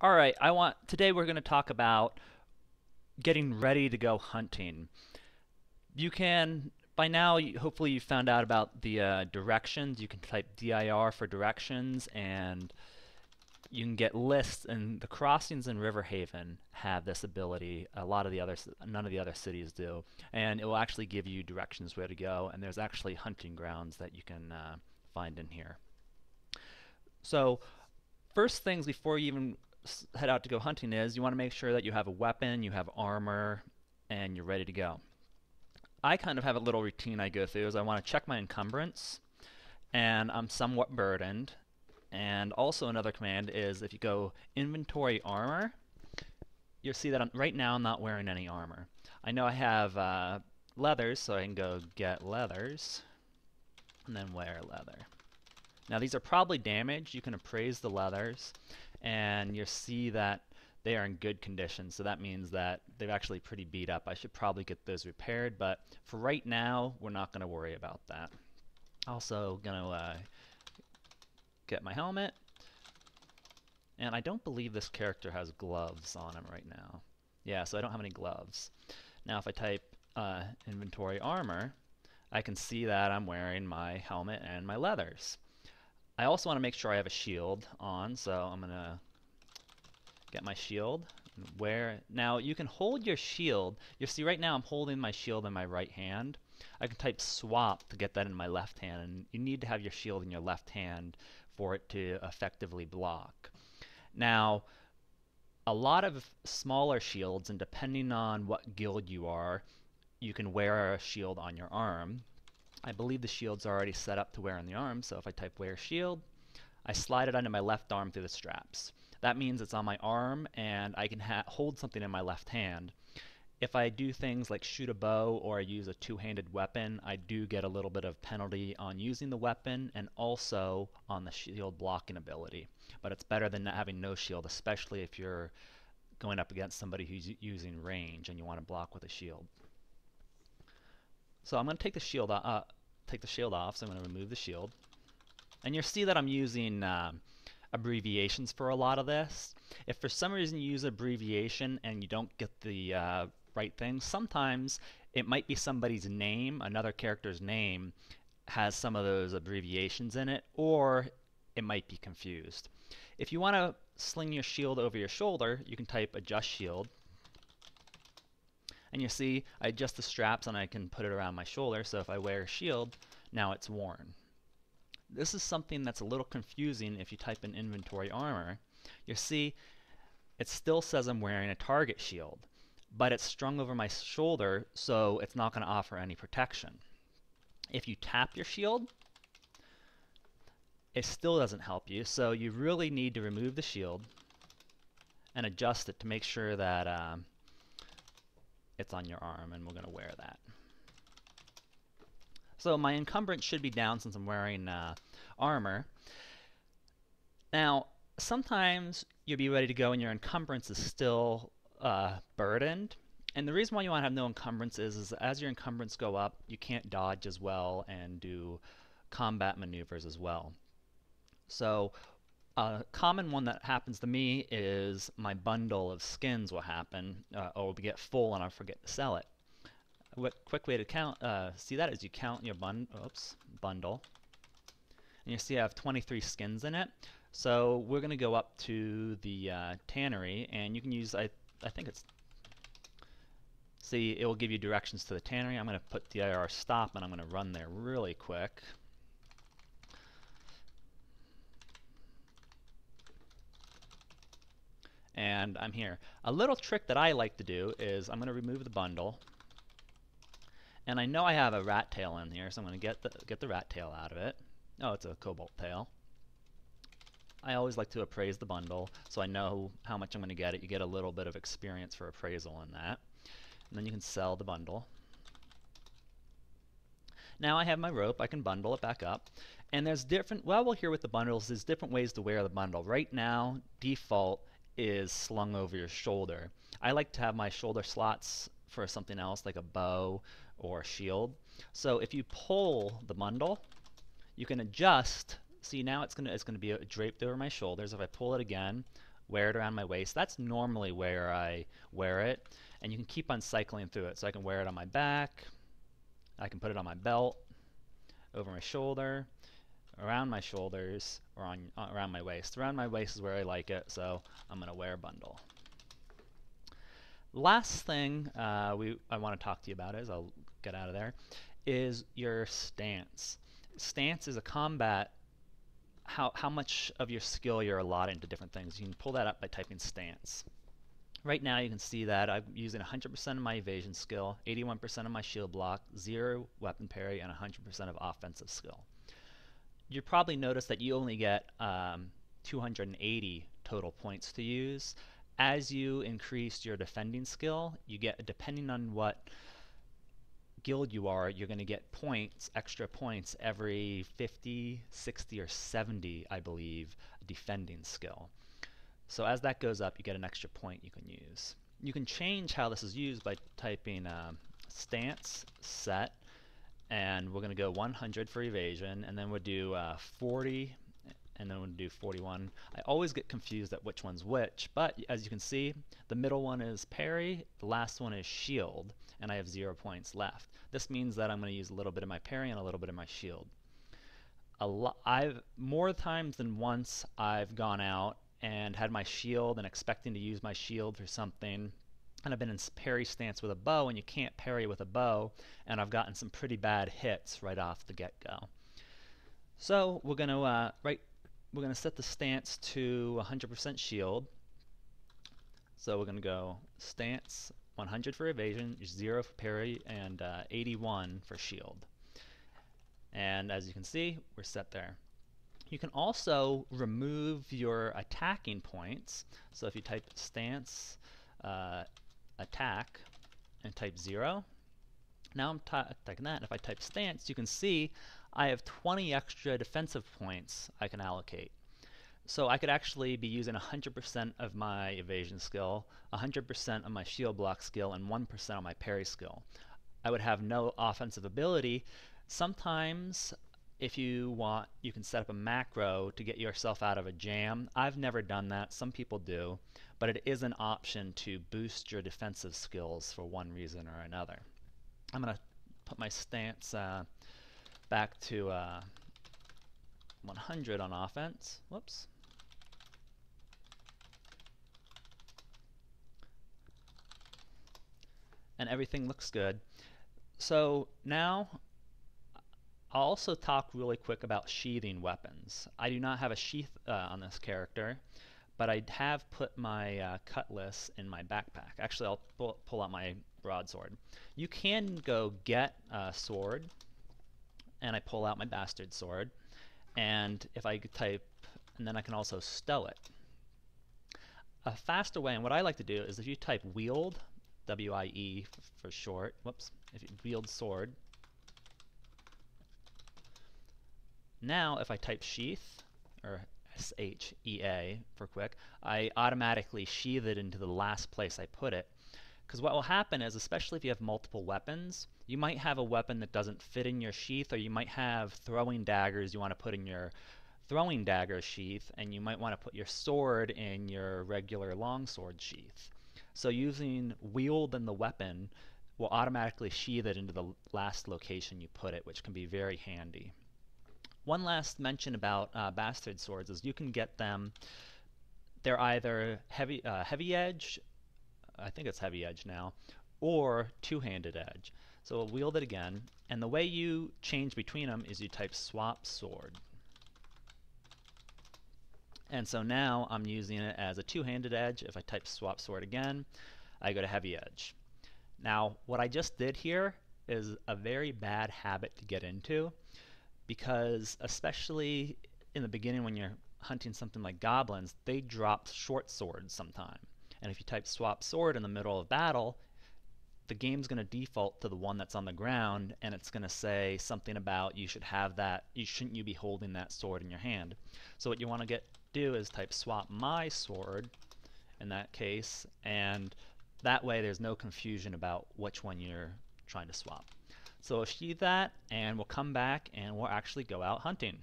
All right, today we're going to talk about getting ready to go hunting. You can by now hopefully you found out about the directions. You can type dir for directions and you can get lists, and the crossings in Riverhaven have this ability. A lot of the others, none of the other cities do, and it will actually give you directions where to go, and there's actually hunting grounds that you can find in here. So first things before you even head out to go hunting is you want to make sure that you have a weapon, you have armor, and you're ready to go. I kind of have a little routine I go through is I want to check my encumbrance, and I'm somewhat burdened. And also another command is if you go inventory armor, you'll see that right now I'm not wearing any armor. I know I have leathers, so I can go get leathers and then wear leather. Now these are probably damaged. You can appraise the leathers and you'll see that they are in good condition, so that means that they're actually pretty beat up. I should probably get those repaired, but for right now we're not going to worry about that. Also going to get my helmet, and I don't believe this character has gloves on him right now. Yeah, so I don't have any gloves. Now if I type inventory armor, I can see that I'm wearing my helmet and my leathers. I also want to make sure I have a shield on, so I'm going to get my shield. Now you can hold your shield. You see right now I'm holding my shield in my right hand. I can type swap to get that in my left hand, and you need to have your shield in your left hand for it to effectively block. Now a lot of smaller shields, and depending on what guild you are, you can wear a shield on your arm. I believe the shield's already set up to wear on the arm, so if I type wear shield, I slide it onto my left arm through the straps. That means it's on my arm and I can hold something in my left hand. If I do things like shoot a bow or I use a two-handed weapon, I do get a little bit of penalty on using the weapon and also on the shield blocking ability. But it's better than not having no shield, especially if you're going up against somebody who's using range and you want to block with a shield. So I'm going to take the shield off, so I'm going to remove the shield. And you'll see that I'm using abbreviations for a lot of this. If for some reason you use abbreviation and you don't get the right thing, sometimes it might be somebody's name, another character's name has some of those abbreviations in it, or it might be confused. If you want to sling your shield over your shoulder, you can type adjust shield. And you see I adjust the straps and I can put it around my shoulder, so if I wear a shield, now it's worn. This is something that's a little confusing if you type in inventory armor. You see it still says I'm wearing a target shield, but it's strung over my shoulder, so it's not going to offer any protection. If you tap your shield, it still doesn't help you, so you really need to remove the shield and adjust it to make sure that it's on your arm, and we're going to wear that. So my encumbrance should be down since I'm wearing armor. Now sometimes you'll be ready to go and your encumbrance is still burdened, and the reason why you want to have no encumbrance is as your encumbrance go up, you can't dodge as well and do combat maneuvers as well. So a common one that happens to me is my bundle of skins will happen, or will get full and I'll forget to sell it. A quick way to see that is you count your bundle, and you see I have 23 skins in it. So we're going to go up to the tannery, and you can use, I think it's, see, it will give you directions to the tannery. I'm going to put dir stop, and I'm going to run there really quick. And I'm here. A little trick that I like to do is I'm going to remove the bundle, and I know I have a rat tail in here, so I'm going to get the rat tail out of it. Oh, it's a cobalt tail. I always like to appraise the bundle, so I know how much I'm going to get it. You get a little bit of experience for appraisal in that. And then you can sell the bundle. Now I have my rope, I can bundle it back up. And there's different, well, we'll hear with the bundles, there's different ways to wear the bundle. Right now, default is slung over your shoulder. I like to have my shoulder slots for something else like a bow or a shield. So if you pull the bundle, you can adjust. See, now it's gonna be draped over my shoulders. If I pull it again, wear it around my waist. That's normally where I wear it, and you can keep on cycling through it. So I can wear it on my back, I can put it on my belt, over my shoulder, around my shoulders, or around my waist. Around my waist is where I like it, so I'm going to wear a bundle. Last thing I want to talk to you about, as I'll get out of there, is your stance. Stance is a combat, how much of your skill you're allotting to different things. You can pull that up by typing stance. Right now you can see that I'm using 100% of my evasion skill, 81% of my shield block, 0 weapon parry, and 100% of offensive skill. You probably notice that you only get 280 total points to use. As you increase your defending skill, you get, depending on what guild you are, you're going to get points, extra points every 50, 60, or 70, I believe, defending skill. So as that goes up, you get an extra point you can use. You can change how this is used by typing stance set, and we're going to go 100 for evasion, and then we'll do 40, and then we'll do 41. I always get confused at which one's which, but as you can see, the middle one is parry, the last one is shield, and I have 0 points left. This means that I'm going to use a little bit of my parry and a little bit of my shield. More times than once, I've gone out and had my shield and expecting to use my shield for something, and I've been in parry stance with a bow, and you can't parry with a bow, and I've gotten some pretty bad hits right off the get-go. So we're going to set the stance to 100% shield. So we're going to go stance 100 for evasion, 0 for parry, and 81 for shield. And as you can see, we're set there. You can also remove your attacking points. So if you type stance attack and type 0, now I'm typing that. If I type stance, you can see I have 20 extra defensive points I can allocate. So I could actually be using 100% of my evasion skill, 100% of my shield block skill, and 1% of my parry skill. I would have no offensive ability. Sometimes, if you want, you can set up a macro to get yourself out of a jam. I've never done that. Some people do. But it is an option to boost your defensive skills for one reason or another. I'm going to put my stance back to 100 on offense. Whoops. And everything looks good. So now I'll also talk really quick about sheathing weapons. I do not have a sheath on this character, but I have put my cutlass in my backpack. Actually, I'll pull out my broadsword. You can go get a sword, and I pull out my bastard sword, and if I type, and then I can also stow it. A faster way, and what I like to do, is if you type wield, W-I-E for short, whoops, if you wield sword. Now if I type sheath, or S-H-E-A for quick, I automatically sheath it into the last place I put it. Because what will happen is, especially if you have multiple weapons, you might have a weapon that doesn't fit in your sheath, or you might have throwing daggers you want to put in your throwing dagger sheath, and you might want to put your sword in your regular longsword sheath. So using wield in the weapon will automatically sheath it into the last location you put it, which can be very handy. One last mention about bastard swords is you can get them, they're either heavy edge, I think it's heavy edge now, or two-handed edge. So we'll wield it again, and the way you change between them is you type swap sword. And so now I'm using it as a two-handed edge. If I type swap sword again, I go to heavy edge. Now what I just did here is a very bad habit to get into, because especially in the beginning when you're hunting something like goblins, they drop short swords sometime. And if you type swap sword in the middle of battle, the game's going to default to the one that's on the ground, and it's going to say something about you should have that, shouldn't you be holding that sword in your hand. So what you want to do is type swap my sword in that case, and that way there's no confusion about which one you're trying to swap. So we'll sheath that, and we'll come back and we'll actually go out hunting.